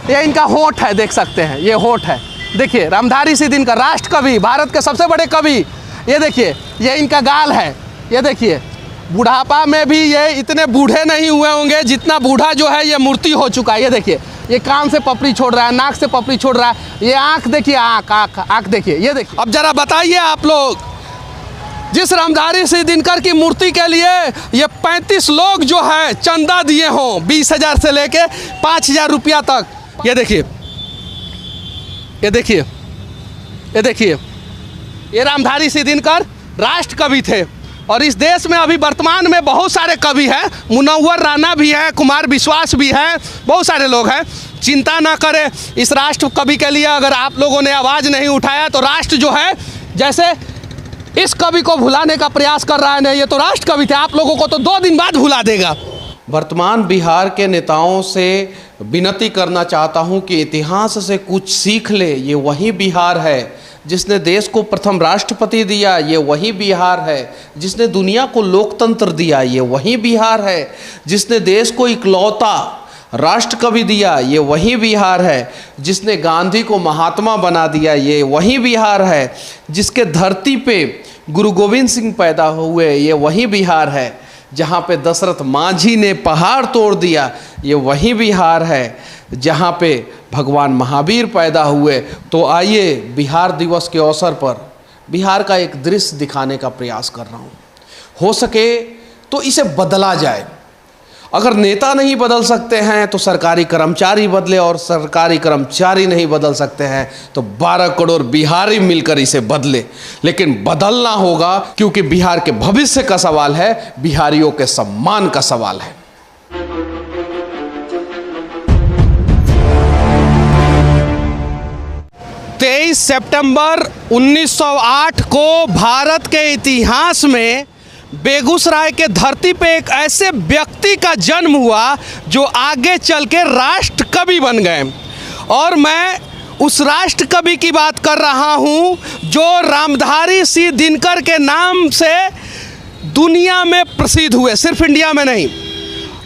ये इनका होठ है, देख सकते हैं, ये होठ है। देखिए रामधारी सिंह दिनकर, राष्ट्र कवि, भारत के सबसे बड़े कवि। ये देखिए, ये इनका गाल है। ये देखिए, बुढ़ापा में भी ये इतने बूढ़े नहीं हुए होंगे जितना बूढ़ा जो है ये मूर्ति हो चुका है। ये देखिए, ये कान से पपड़ी छोड़ रहा है, नाक से पपड़ी छोड़ रहा है। ये आँख देखिए, आँख देखिए। ये देखिए, अब जरा बताइए आप लोग, जिस रामधारी सिंह दिनकर की मूर्ति के लिए ये 35 लोग जो है चंदा दिए हों, 20,000 से लेके 5,000 रुपया तक। ये देखिए, ये देखिए, ये देखिए, ये रामधारी सिंह दिनकर राष्ट्र कवि थे। और इस देश में अभी वर्तमान में बहुत सारे कवि हैं, मुनव्वर राणा भी है, कुमार विश्वास भी हैं, बहुत सारे लोग हैं। चिंता ना करें, इस राष्ट्र कवि के लिए अगर आप लोगों ने आवाज़ नहीं उठाया तो राष्ट्र जो है, जैसे इस कवि को भुलाने का प्रयास कर रहा है, नहीं, ये तो राष्ट्र कवि थे, आप लोगों को तो 2 दिन बाद भुला देगा। वर्तमान बिहार के नेताओं से विनती करना चाहता हूं कि इतिहास से कुछ सीख ले। ये वही बिहार है जिसने देश को प्रथम राष्ट्रपति दिया, ये वही बिहार है जिसने दुनिया को लोकतंत्र दिया, ये वही बिहार है जिसने देश को इकलौता राष्ट्र कवि दिया, ये वही बिहार है जिसने गांधी को महात्मा बना दिया, ये वही बिहार है जिसके धरती पे गुरु गोविंद सिंह पैदा हुए, ये वही बिहार है जहाँ पे दशरथ मांझी ने पहाड़ तोड़ दिया, ये वही बिहार है जहाँ पे भगवान महावीर पैदा हुए। तो आइए बिहार दिवस के अवसर पर बिहार का एक दृश्य दिखाने का प्रयास कर रहा हूँ। हो सके तो इसे बदला जाए। अगर नेता नहीं बदल सकते हैं तो सरकारी कर्मचारी बदले, और सरकारी कर्मचारी नहीं बदल सकते हैं तो 12 करोड़ बिहारी मिलकर इसे बदले। लेकिन बदलना होगा, क्योंकि बिहार के भविष्य का सवाल है, बिहारियों के सम्मान का सवाल है। तेईस सितंबर 1908 को भारत के इतिहास में बेगूसराय के धरती पे एक ऐसे व्यक्ति का जन्म हुआ जो आगे चल के राष्ट्र कवि बन गए। और मैं उस राष्ट्र कवि की बात कर रहा हूँ जो रामधारी सिंह दिनकर के नाम से दुनिया में प्रसिद्ध हुए, सिर्फ इंडिया में नहीं।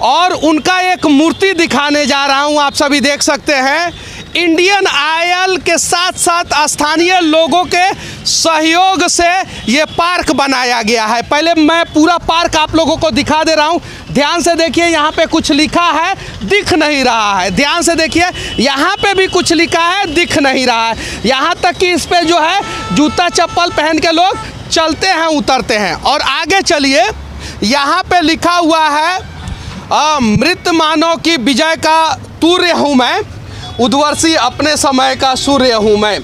और उनका एक मूर्ति दिखाने जा रहा हूँ, आप सभी देख सकते हैं। इंडियन आयल के साथ साथ स्थानीय लोगों के सहयोग से ये पार्क बनाया गया है। पहले मैं पूरा पार्क आप लोगों को दिखा दे रहा हूँ, ध्यान से देखिए। यहाँ पे कुछ लिखा है, दिख नहीं रहा है, ध्यान से देखिए। यहाँ पे भी कुछ लिखा है, दिख नहीं रहा है। यहाँ तक कि इस पे जो है जूता चप्पल पहन के लोग चलते हैं, उतरते हैं। और आगे चलिए, यहाँ पे लिखा हुआ है मृत मानव की विजय का तूर्य हूँ मैं, उद्वर्षी अपने समय का सूर्य हूँ मैं।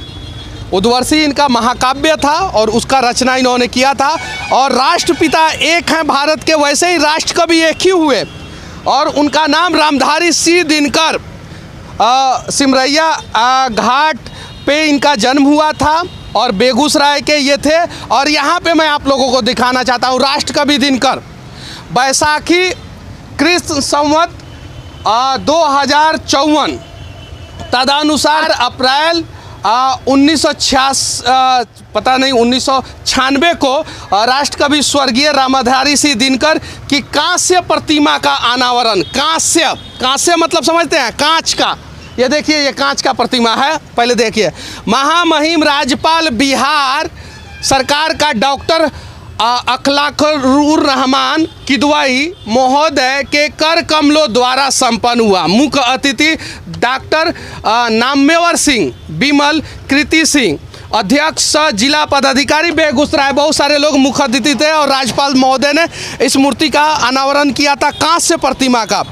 उद्वर्षी इनका महाकाव्य था और उसका रचना इन्होंने किया था। और राष्ट्रपिता एक हैं भारत के, वैसे ही राष्ट्र कवि एक ही हुए और उनका नाम रामधारी सिंह दिनकर। सिमरैया घाट पे इनका जन्म हुआ था और बेगूसराय के ये थे। और यहाँ पे मैं आप लोगों को दिखाना चाहता हूँ राष्ट्र कवि दिनकर। बैसाखी कृष्ण संवत 2054 तदनुसार अप्रैल 1996 को राष्ट्र कवि स्वर्गीय रामधारी सिंह दिनकर की कांस्य प्रतिमा का अनावरण। कांस्य मतलब समझते हैं, कांच का। ये देखिए, ये कांच का प्रतिमा है। पहले देखिए, महामहिम राज्यपाल बिहार सरकार का डॉक्टर अखलाकुर रहमान किदवाई महोदय के कर कमलों द्वारा संपन्न हुआ। मुख्य अतिथि डॉक्टर नामेवर सिंह, विमल कृति सिंह, अध्यक्ष जिला पदाधिकारी बेगूसराय। बहुत सारे लोग मुख्य अतिथि थे और राज्यपाल महोदय ने इस मूर्ति का अनावरण किया था, कांस्य प्रतिमा का।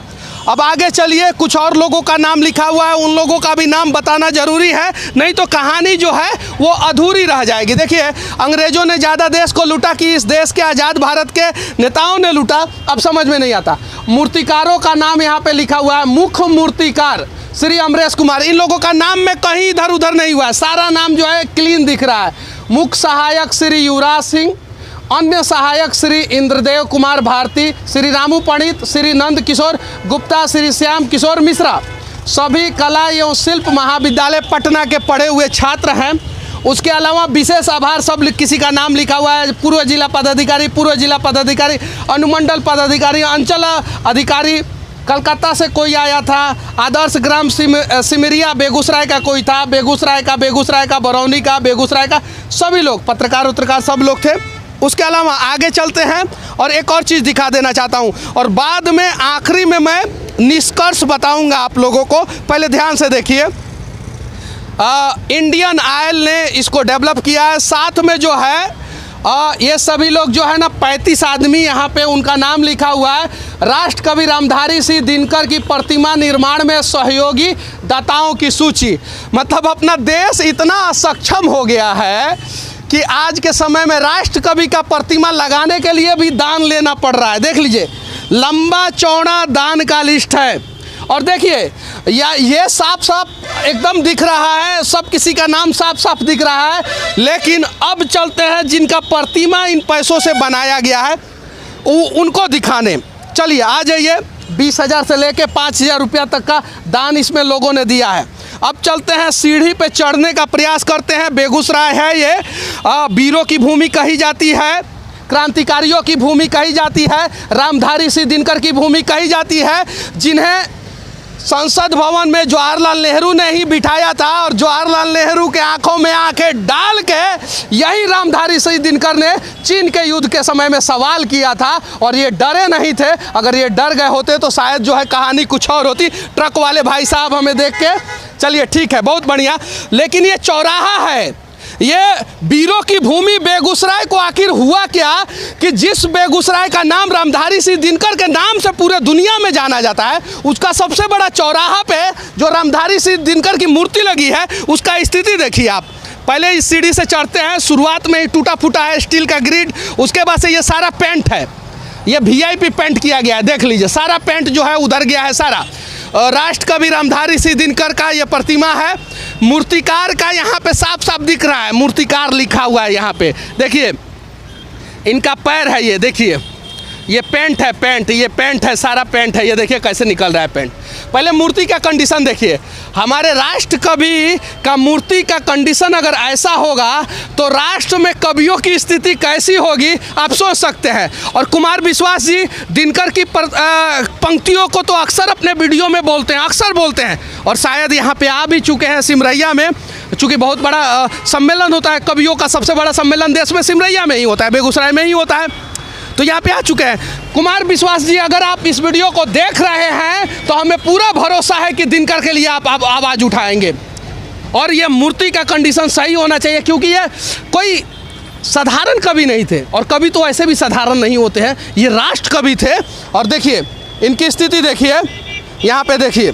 अब आगे चलिए, कुछ और लोगों का नाम लिखा हुआ है, उन लोगों का भी नाम बताना जरूरी है, नहीं तो कहानी जो है वो अधूरी रह जाएगी। देखिए, अंग्रेजों ने ज़्यादा देश को लूटा कि इस देश के आज़ाद भारत के नेताओं ने लूटा, अब समझ में नहीं आता। मूर्तिकारों का नाम यहाँ पे लिखा हुआ है, मुख्य मूर्तिकार श्री अमरेश कुमार। इन लोगों का नाम में कहीं इधर उधर नहीं हुआ है, सारा नाम जो है क्लीन दिख रहा है। मुख्य सहायक श्री युवराज सिंह, अन्य सहायक श्री इंद्रदेव कुमार भारती, श्री रामू पंडित, श्री नंद किशोर गुप्ता, श्री श्याम किशोर मिश्रा। सभी कला एवं शिल्प महाविद्यालय पटना के पढ़े हुए छात्र हैं। उसके अलावा विशेष आभार सब किसी का नाम लिखा हुआ है, पूर्व जिला पदाधिकारी, अनुमंडल पदाधिकारी, अंचल अधिकारी, कलकत्ता से कोई आया था, आदर्श ग्राम सिमरिया बेगूसराय का कोई था, बेगूसराय का, बरौनी का, बेगूसराय का, सभी लोग पत्रकार सब लोग थे। उसके अलावा आगे चलते हैं और एक और चीज़ दिखा देना चाहता हूं, और बाद में आखिरी में मैं निष्कर्ष बताऊंगा आप लोगों को। पहले ध्यान से देखिए, इंडियन ऑयल ने इसको डेवलप किया है। साथ में जो है ये सभी लोग जो है ना 35 आदमी यहाँ पे उनका नाम लिखा हुआ है। राष्ट्रकवि रामधारी सिंह दिनकर की प्रतिमा निर्माण में सहयोगी दाताओं की सूची। मतलब अपना देश इतना सक्षम हो गया है कि आज के समय में राष्ट्रकवि का प्रतिमा लगाने के लिए भी दान लेना पड़ रहा है। देख लीजिए, लंबा चौड़ा दान का लिस्ट है। और देखिए ये साफ साफ एकदम दिख रहा है, सब किसी का नाम साफ साफ दिख रहा है। लेकिन अब चलते हैं जिनका प्रतिमा इन पैसों से बनाया गया है उनको दिखाने। चलिए आ जाइए। 20,000 से लेके 5,000 रुपया तक का दान इसमें लोगों ने दिया है। अब चलते हैं, सीढ़ी पे चढ़ने का प्रयास करते हैं। बेगूसराय है ये, वीरों की भूमि कही जाती है, क्रांतिकारियों की भूमि कही जाती है, रामधारी सिंह दिनकर की भूमि कही जाती है, जिन्हें संसद भवन में जवाहरलाल नेहरू ने ही बिठाया था। और जवाहरलाल नेहरू के आंखों में आंखें डाल के यही रामधारी सिंह दिनकर ने चीन के युद्ध के समय में सवाल किया था, और ये डरे नहीं थे। अगर ये डर गए होते तो शायद जो है कहानी कुछ और होती। ट्रक वाले भाई साहब हमें देख के, चलिए ठीक है, बहुत बढ़िया। लेकिन ये चौराहा है, ये वीरों की भूमि बेगूसराय को आखिर हुआ क्या कि जिस बेगूसराय का नाम रामधारी सिंह दिनकर के नाम से पूरे दुनिया में जाना जाता है, उसका सबसे बड़ा चौराहा पे जो रामधारी सिंह दिनकर की मूर्ति लगी है, उसका स्थिति देखिए आप। पहले इस सीढ़ी से चढ़ते हैं, शुरुआत में ही टूटा फूटा है स्टील का ग्रिड। उसके बाद से ये सारा पेंट है, ये VIP पेंट किया गया है। देख लीजिए, सारा पेंट जो है उधर गया है सारा। राष्ट्रकवि रामधारी सिंह दिनकर का ये प्रतिमा है। मूर्तिकार का यहाँ पे साफ साफ दिख रहा है, मूर्तिकार लिखा हुआ है यहाँ पे। देखिए इनका पैर है, ये देखिए, ये पेंट है, ये पेंट है, सारा पेंट है। ये देखिए कैसे निकल रहा है पेंट। पहले मूर्ति का कंडीशन देखिए। हमारे राष्ट्रकवि का मूर्ति का कंडीशन अगर ऐसा होगा तो राष्ट्र में कवियों की स्थिति कैसी होगी आप सोच सकते हैं। और कुमार विश्वास जी दिनकर की पंक्तियों को तो अक्सर अपने वीडियो में बोलते हैं, अक्सर बोलते हैं, और शायद यहाँ पे आ भी चुके हैं सिमरिया में, चूँकि बहुत बड़ा सम्मेलन होता है कवियों का। सबसे बड़ा सम्मेलन देश में सिमरिया में ही होता है, बेगूसराय में ही होता है, तो यहाँ पे आ चुके हैं। कुमार विश्वास जी, अगर आप इस वीडियो को देख रहे हैं तो हमें पूरा भरोसा है कि दिनकर के लिए आप आवाज़ उठाएंगे। और ये मूर्ति का कंडीशन सही होना चाहिए, क्योंकि ये कोई साधारण कवि नहीं थे, और कवि तो ऐसे भी साधारण नहीं होते हैं, ये राष्ट्र कवि थे। और देखिए इनकी स्थिति देखिए, यहाँ पे देखिए,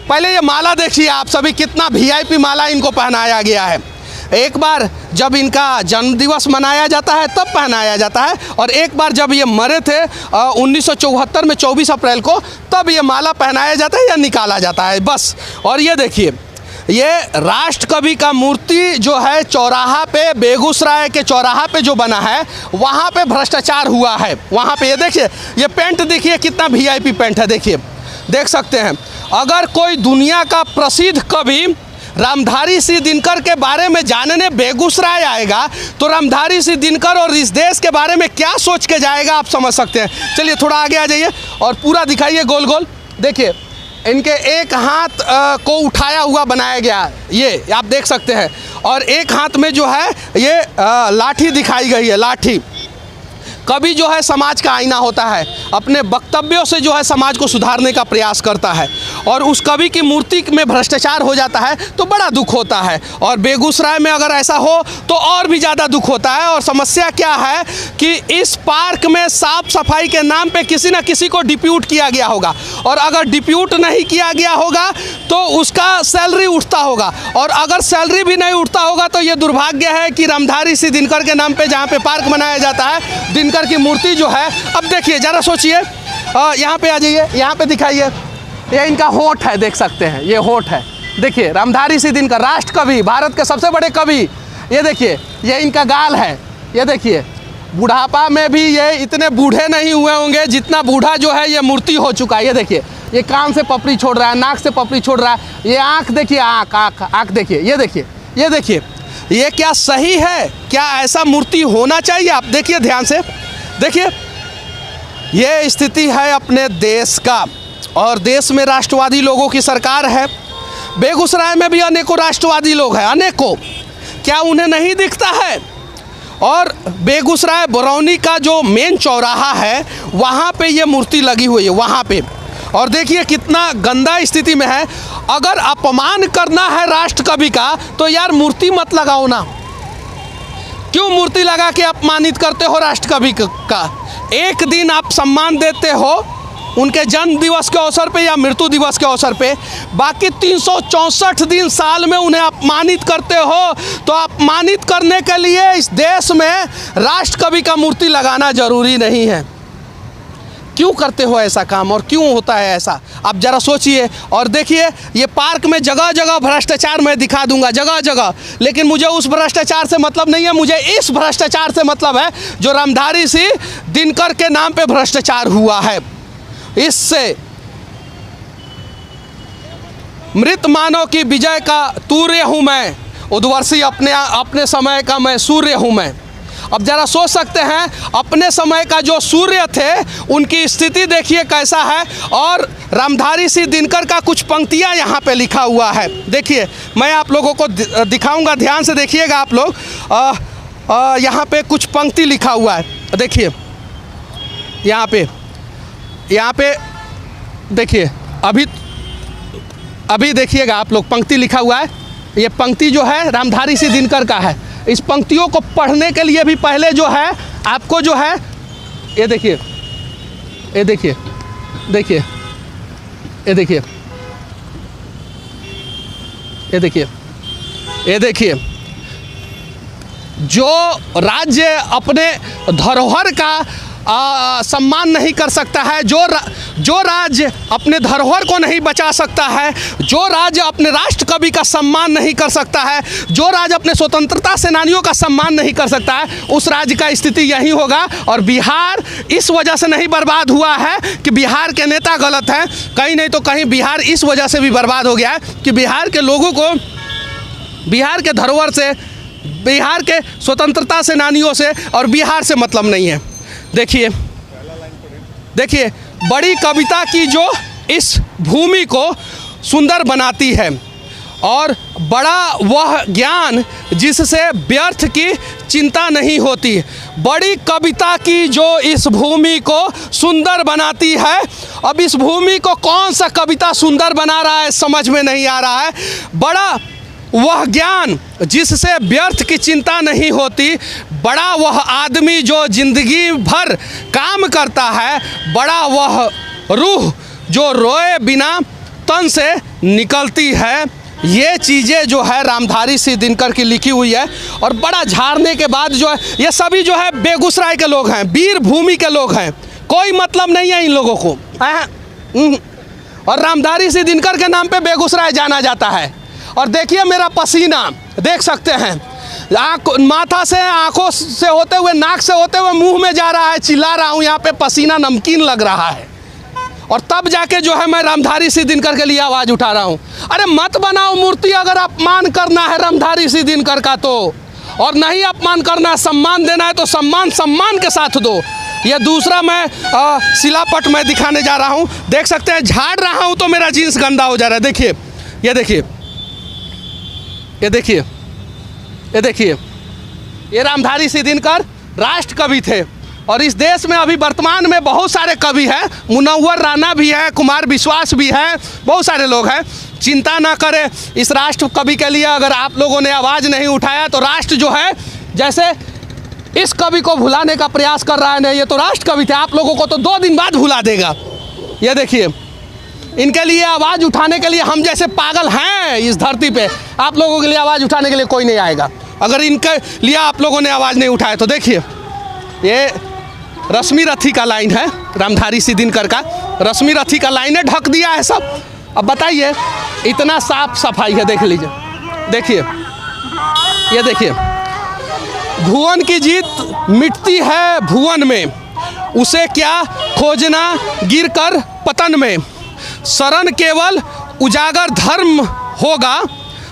पहले ये माला देखिए आप सभी, कितना VIP माला इनको पहनाया गया है। एक बार जब इनका जन्मदिवस मनाया जाता है तब पहनाया जाता है, और एक बार जब ये मरे थे 1974 में 24 अप्रैल को, तब ये माला पहनाया जाता है या निकाला जाता है, बस। और ये देखिए, ये राष्ट्रकवि का मूर्ति जो है चौराहा पे, बेगूसराय के चौराहा पे जो बना है, वहाँ पे भ्रष्टाचार हुआ है। वहाँ पे ये देखिए, ये पेंट देखिए कितना VIP पेंट है, देखिए, देख सकते हैं। अगर कोई दुनिया का प्रसिद्ध कवि रामधारी सिंह दिनकर के बारे में जानने बेगूसराय आएगा तो रामधारी सिंह दिनकर और इस देश के बारे में क्या सोच के जाएगा आप समझ सकते हैं। चलिए थोड़ा आगे आ जाइए और पूरा दिखाइए गोल गोल। देखिए इनके एक हाथ को उठाया हुआ बनाया गया, ये आप देख सकते हैं, और एक हाथ में जो है ये लाठी दिखाई गई है, लाठी। कवि जो है समाज का आईना होता है, अपने वक्तव्यों से जो है समाज को सुधारने का प्रयास करता है, और उस कवि की मूर्ति में भ्रष्टाचार हो जाता है तो बड़ा दुख होता है। और बेगूसराय में अगर ऐसा हो तो और भी ज़्यादा दुख होता है। और समस्या क्या है कि इस पार्क में साफ सफाई के नाम पे किसी न किसी को डिप्यूट किया गया होगा, और अगर डिप्यूट नहीं किया गया होगा तो उसका सैलरी उठता होगा, और अगर सैलरी भी नहीं उठता होगा तो ये दुर्भाग्य है कि रामधारी सिंह दिनकर के नाम पे जहाँ पे पार्क बनाया जाता है, दिनकर की मूर्ति जो है, अब देखिए ज़रा सोचिए, यहाँ पे आ जाइए, यहाँ पे दिखाइए, ये इनका होठ है, देख सकते हैं, ये होठ है, देखिए रामधारी सिंह दिनकर राष्ट्र कवि, भारत के सबसे बड़े कवि। ये देखिए, ये इनका गाल है, ये देखिए, बुढ़ापा में भी ये इतने बूढ़े नहीं हुए होंगे जितना बूढ़ा जो है ये मूर्ति हो चुका है। ये देखिए, ये कान से पपड़ी छोड़ रहा है, नाक से पपड़ी छोड़ रहा है, ये आँख देखिए, आँख देखिए, ये देखिए, ये देखिए, ये क्या सही है? क्या ऐसा मूर्ति होना चाहिए? आप देखिए ध्यान से, देखिए ये स्थिति है अपने देश का। और देश में राष्ट्रवादी लोगों की सरकार है। बेगूसराय में भी अनेकों राष्ट्रवादी लोग हैं, अनेकों, क्या उन्हें नहीं दिखता है? और बेगूसराय बरौनी का जो मेन चौराहा है वहाँ पे ये मूर्ति लगी हुई है, वहाँ पे। और देखिए कितना गंदा स्थिति में है। अगर अपमान करना है राष्ट्र कवि का तो यार मूर्ति मत लगाओ ना, क्यों मूर्ति लगा के अपमानित करते हो राष्ट्र कवि का? एक दिन आप सम्मान देते हो उनके जन्म दिवस के अवसर पे या मृत्यु दिवस के अवसर पे, बाकी 364 दिन साल में उन्हें अपमानित करते हो। तो अपमानित करने के लिए इस देश में राष्ट्र कवि का मूर्ति लगाना जरूरी नहीं है। क्यों करते हो ऐसा काम और क्यों होता है ऐसा, आप ज़रा सोचिए। और देखिए ये पार्क में जगह जगह भ्रष्टाचार मैं दिखा दूंगा, जगह जगह, लेकिन मुझे उस भ्रष्टाचार से मतलब नहीं है, मुझे इस भ्रष्टाचार से मतलब है जो रामधारी सिंह दिनकर के नाम पे भ्रष्टाचार हुआ है। इससे मृत मानव की विजय का तूर्य हूँ मैं, उद्वर्षी अपने समय का मैं सूर्य हूँ मैं। अब जरा सोच सकते हैं अपने समय का जो सूर्य थे उनकी स्थिति देखिए कैसा है। और रामधारी सिंह दिनकर का कुछ पंक्तियां यहाँ पे लिखा हुआ है, देखिए मैं आप लोगों को दिखाऊंगा, ध्यान से देखिएगा आप लोग। यहाँ पे कुछ पंक्ति लिखा हुआ है, देखिए यहाँ पे देखिए, अभी देखिएगा आप लोग, पंक्ति लिखा हुआ है। ये पंक्ति जो है रामधारी सिंह दिनकर का है। इस पंक्तियों को पढ़ने के लिए भी पहले जो है आपको जो है ये देखिए, ये देखिए, देखिए, ये देखिए, ये देखिए, ये देखिए, जो राज्य अपने धरोहर का सम्मान नहीं कर सकता है, जो राज्य अपने धरोहर को नहीं बचा सकता है, जो राज्य अपने राष्ट्र कवि का सम्मान नहीं कर सकता है, जो राज्य अपने स्वतंत्रता सेनानियों का सम्मान नहीं कर सकता है, उस राज्य का स्थिति यही होगा। और बिहार इस वजह से नहीं बर्बाद हुआ है कि बिहार के नेता गलत हैं, कहीं नहीं तो कहीं बिहार इस वजह से भी बर्बाद हो गया है कि बिहार के लोगों को बिहार के धरोहर से, बिहार के स्वतंत्रता सेनानियों से और बिहार से मतलब नहीं है। देखिए देखिए, बड़ी कविता की जो इस भूमि को सुंदर बनाती है, और बड़ा वह ज्ञान जिससे व्यर्थ की चिंता नहीं होती। बड़ी कविता की जो इस भूमि को सुंदर बनाती है। अब इस भूमि को कौन सा कविता सुंदर बना रहा है समझ में नहीं आ रहा है। बड़ा वह ज्ञान जिससे व्यर्थ की चिंता नहीं होती, बड़ा वह आदमी जो जिंदगी भर काम करता है, बड़ा वह रूह जो रोए बिना तन से निकलती है। ये चीज़ें जो है रामधारी सिंह दिनकर की लिखी हुई है। और बड़ा झाड़ने के बाद जो है ये सभी जो है बेगूसराय के लोग हैं, वीर भूमि के लोग हैं, कोई मतलब नहीं है इन लोगों को। और रामधारी सिंह दिनकर के नाम पे बेगूसराय जाना जाता है। और देखिए मेरा पसीना देख सकते हैं, माथा से, आंखों से होते हुए, नाक से होते हुए मुंह में जा रहा है, चिल्ला रहा हूँ, यहाँ पे पसीना नमकीन लग रहा है। और तब जाके जो है मैं रामधारी सिंह दिनकर के लिए आवाज़ उठा रहा हूँ। अरे मत बनाओ मूर्ति, अगर अपमान करना है रामधारी सिंह दिनकर का तो, और नहीं अपमान करना है, सम्मान देना है तो सम्मान के साथ दो। ये दूसरा मैं शिलापट में दिखाने जा रहा हूँ, देख सकते हैं झाड़ रहा हूँ तो मेरा जीन्स गंदा हो जा रहा है। देखिए, ये देखिए, ये देखिए, ये देखिए, ये रामधारी सिंह दिनकर राष्ट्र कवि थे। और इस देश में अभी वर्तमान में बहुत सारे कवि हैं, मुनव्वर राणा भी है, कुमार विश्वास भी हैं, बहुत सारे लोग हैं। चिंता ना करें इस राष्ट्र कवि के लिए, अगर आप लोगों ने आवाज़ नहीं उठाया तो राष्ट्र जो है, जैसे इस कवि को भुलाने का प्रयास कर रहा है, नहीं ये तो राष्ट्र कवि थे, आप लोगों को तो 2 दिन बाद भुला देगा। ये देखिए, इनके लिए आवाज़ उठाने के लिए हम जैसे पागल हैं इस धरती पे, आप लोगों के लिए आवाज़ उठाने के लिए कोई नहीं आएगा अगर इनके लिए आप लोगों ने आवाज़ नहीं उठाया तो। देखिए ये रश्मि रथी का लाइन है, रामधारी सिंह दिनकर का रश्मि रथी का लाइन है, ढक दिया है सब। अब बताइए, इतना साफ सफाई है, देख लीजिए, देखिए, ये देखिए, भुवन की जीत मिटती है भुवन में, उसे क्या खोजना गिरकर पतन में, शरण केवल उजागर धर्म होगा,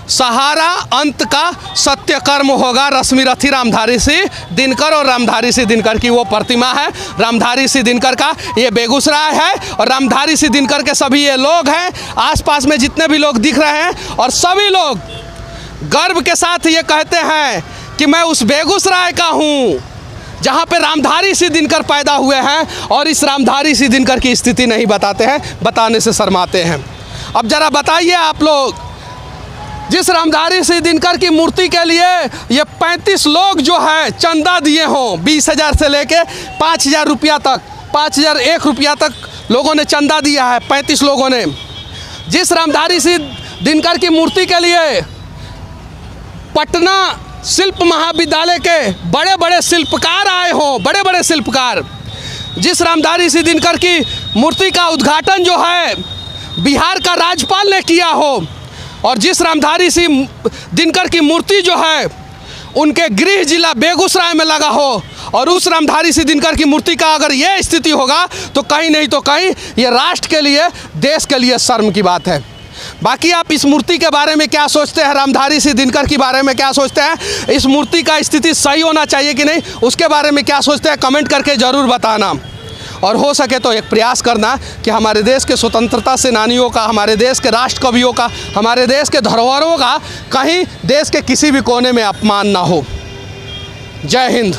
सहारा अंत का सत्य कर्म होगा। रश्मिरथी रामधारी सिंह दिनकर और रामधारी सिंह दिनकर की वो प्रतिमा है। रामधारी सिंह दिनकर का ये बेगूसराय है और रामधारी सिंह दिनकर के सभी ये लोग हैं, आसपास में जितने भी लोग दिख रहे हैं, और सभी लोग गर्व के साथ ये कहते हैं कि मैं उस बेगूसराय का हूँ जहाँ पे रामधारी सिंह दिनकर पैदा हुए हैं, और इस रामधारी सिंह दिनकर की स्थिति नहीं बताते हैं, बताने से शर्माते हैं। अब जरा बताइए आप लोग, जिस रामधारी सिंह दिनकर की मूर्ति के लिए ये 35 लोग जो है चंदा दिए हों, 20,000 से लेके 5,000 रुपया तक, 5,001 रुपया तक लोगों ने चंदा दिया है, 35 लोगों ने। जिस रामधारी सिंह दिनकर की मूर्ति के लिए पटना शिल्प महाविद्यालय के बड़े बड़े शिल्पकार आए हों, बड़े बड़े शिल्पकार, जिस रामधारी सिंह दिनकर की मूर्ति का उद्घाटन जो है बिहार का राज्यपाल ने किया हो, और जिस रामधारी सिंह दिनकर की मूर्ति जो है उनके गृह जिला बेगूसराय में लगा हो, और उस रामधारी सिंह दिनकर की मूर्ति का अगर ये स्थिति होगा तो कहीं नहीं तो कहीं ये राष्ट्र के लिए, देश के लिए शर्म की बात है। बाकी आप इस मूर्ति के बारे में क्या सोचते हैं, रामधारी सिंह दिनकर के बारे में क्या सोचते हैं, इस मूर्ति का स्थिति सही होना चाहिए कि नहीं, उसके बारे में क्या सोचते हैं, कमेंट करके ज़रूर बताना। और हो सके तो एक प्रयास करना कि हमारे देश के स्वतंत्रता सेनानियों का, हमारे देश के राष्ट्र कवियों का, हमारे देश के धरोहरों का कहीं देश के किसी भी कोने में अपमान ना हो। जय हिंद।